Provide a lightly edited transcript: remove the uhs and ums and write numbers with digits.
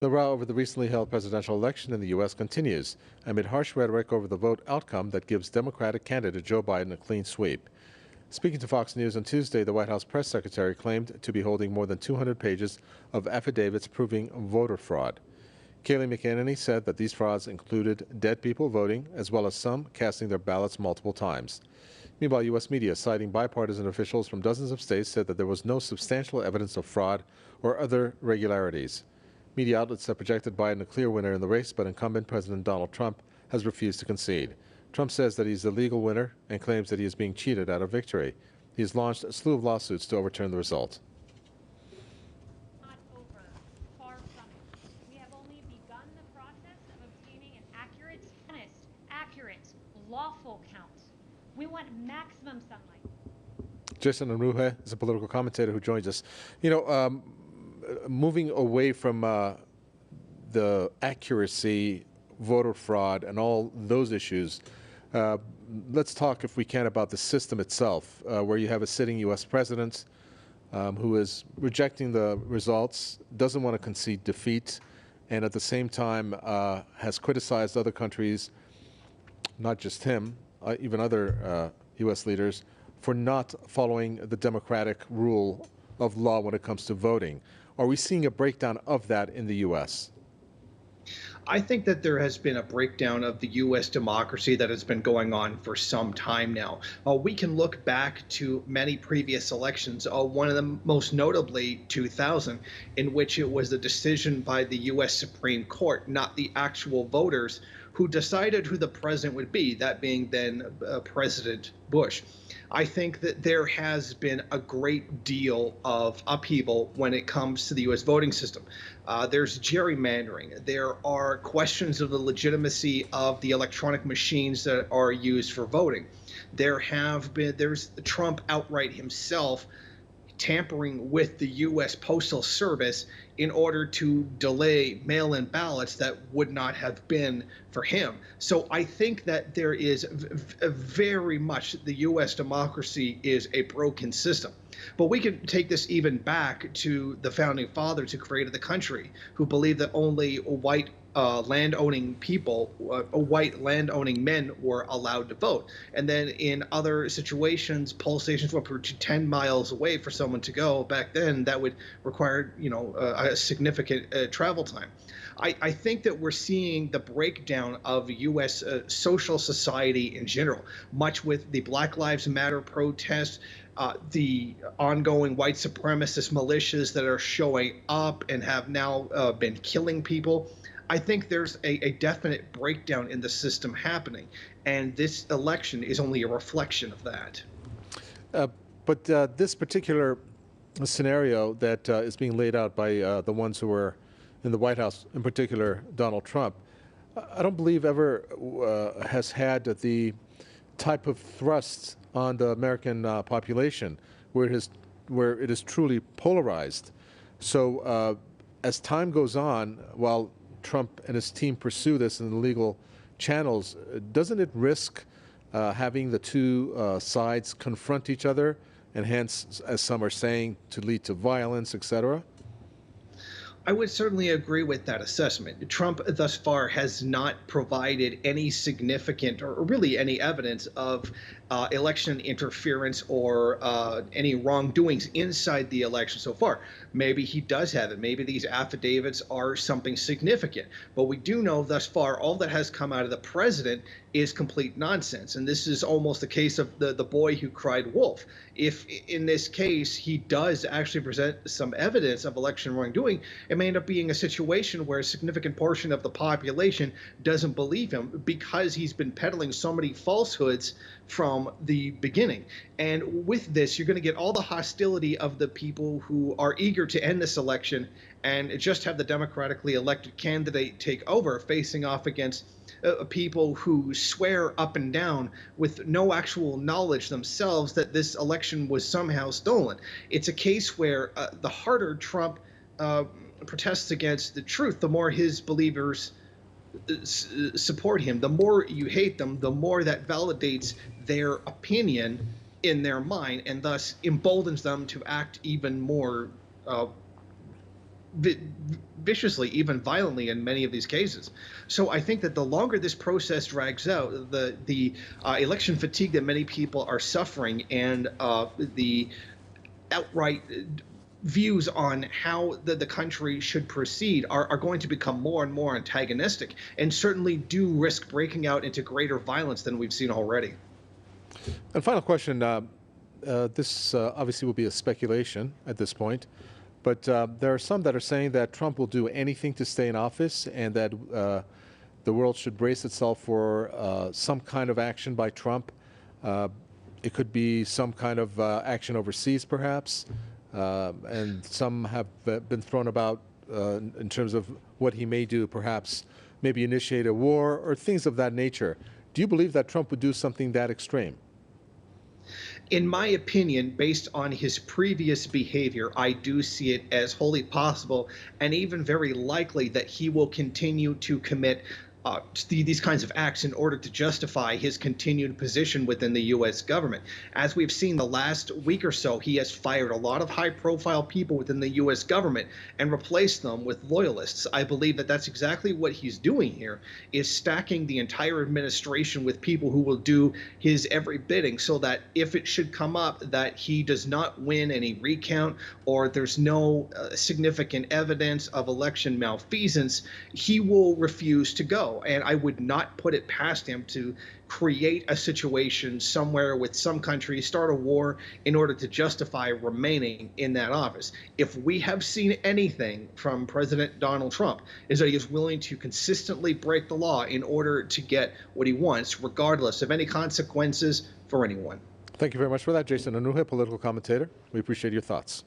The row over the recently held presidential election in the U.S. continues amid harsh rhetoric over the vote outcome that gives Democratic candidate Joe Biden a clean sweep. Speaking to Fox News on Tuesday, the White House press secretary claimed to be holding more than 200 pages of affidavits proving voter fraud. Kayleigh McEnany said that these frauds included dead people voting, as well as some casting their ballots multiple times. Meanwhile, U.S. media, citing bipartisan officials from dozens of states, said that there was no substantial evidence of fraud or other irregularities. Media outlets have projected Biden a clear winner in the race, but incumbent President Donald Trump has refused to concede. Trump says that he's the legal winner and claims that he is being cheated out of victory. He has launched a slew of lawsuits to overturn the result. Not over. Far from it. We have only begun the process of obtaining an accurate, lawful count. We want maximum sunlight. Jason Unruhe is a political commentator who joins us. Moving away from the accuracy, voter fraud, and all those issues, let's talk, if we can, about the system itself, where you have a sitting U.S. president who is rejecting the results, doesn't want to concede defeat, and at the same time has criticized other countries, not just him, even other U.S. leaders, for not following the democratic rule of law when it comes to voting. Are we seeing a breakdown of that in the U.S.? I think that there has been a breakdown of the U.S. democracy that has been going on for some time now. We can look back to many previous elections, one of them most notably 2000, in which it was the decision by the U.S. Supreme Court, not the actual voters, who decided who the president would be, that being then President Bush. I think that there has been a great deal of upheaval when it comes to the U.S. voting system. There's gerrymandering. There are questions of the legitimacy of the electronic machines that are used for voting. There's Trump outright himself tampering with the U.S. Postal Service in order to delay mail-in ballots that would not have been for him. So I think that there is very much the U.S. democracy is a broken system. But we can take this even back to the founding fathers who created the country, who believed that only white landowning people, white landowning men were allowed to vote. And then in other situations, poll stations were up to 10 miles away for someone to go. Back then, that would require, a significant travel time. I think that we're seeing the breakdown of U.S. Social society in general, much with the Black Lives Matter protests, the ongoing white supremacist militias that are showing up and have now been killing people. I think there's a definite breakdown in the system happening, and this election is only a reflection of that. Uh, but this particular scenario that is being laid out by the ones who are in the White House, in particular Donald Trump, I don't believe ever has had the type of thrust on the American population where it is truly polarized. So as time goes on, while Trump and his team pursue this in the legal channels, doesn't it risk having the two sides confront each other, and hence, as some are saying, to lead to violence, etc.? I would certainly agree with that assessment. Trump thus far has not provided any significant or really any evidence of election interference or any wrongdoings inside the election so far. Maybe he does have it. Maybe these affidavits are something significant. But we do know thus far all that has come out of the president is complete nonsense. And this is almost a case of the boy who cried wolf. If in this case he does actually present some evidence of election wrongdoing, it may end up being a situation where a significant portion of the population doesn't believe him because he's been peddling so many falsehoods from the beginning. And with this, you're going to get all the hostility of the people who are eager to end this election and just have the democratically elected candidate take over, facing off against people who swear up and down with no actual knowledge themselves that this election was somehow stolen. It's a case where the harder Trump protests against the truth, the more his believers support him. The more you hate them, the more that validates their opinion in their mind and thus emboldens them to act even more viciously, even violently, in many of these cases. So I think that the longer this process drags out, the election fatigue that many people are suffering, and the outright views on how the country should proceed are going to become more and more antagonistic, and certainly do risk breaking out into greater violence than we've seen already. And final question. This obviously will be a speculation at this point, but there are some that are saying that Trump will do anything to stay in office, and that the world should brace itself for some kind of action by Trump. It could be some kind of action overseas, perhaps, and some have been thrown about in terms of what he may do, perhaps maybe initiate a war or things of that nature. Do you believe that Trump would do something that extreme? In my opinion, based on his previous behavior, I do see it as wholly possible and even very likely that he will continue to commit these kinds of acts in order to justify his continued position within the U.S. government. As we've seen the last week or so, he has fired a lot of high-profile people within the U.S. government and replaced them with loyalists. I believe that that's exactly what he's doing here, is stacking the entire administration with people who will do his every bidding, so that if it should come up that he does not win any recount, or there's no significant evidence of election malfeasance, he will refuse to go. And I would not put it past him to create a situation somewhere with some country, start a war in order to justify remaining in that office. If we have seen anything from President Donald Trump, is that he is willing to consistently break the law in order to get what he wants, regardless of any consequences for anyone. Thank you very much for that, Jason Unruhe, political commentator. We appreciate your thoughts.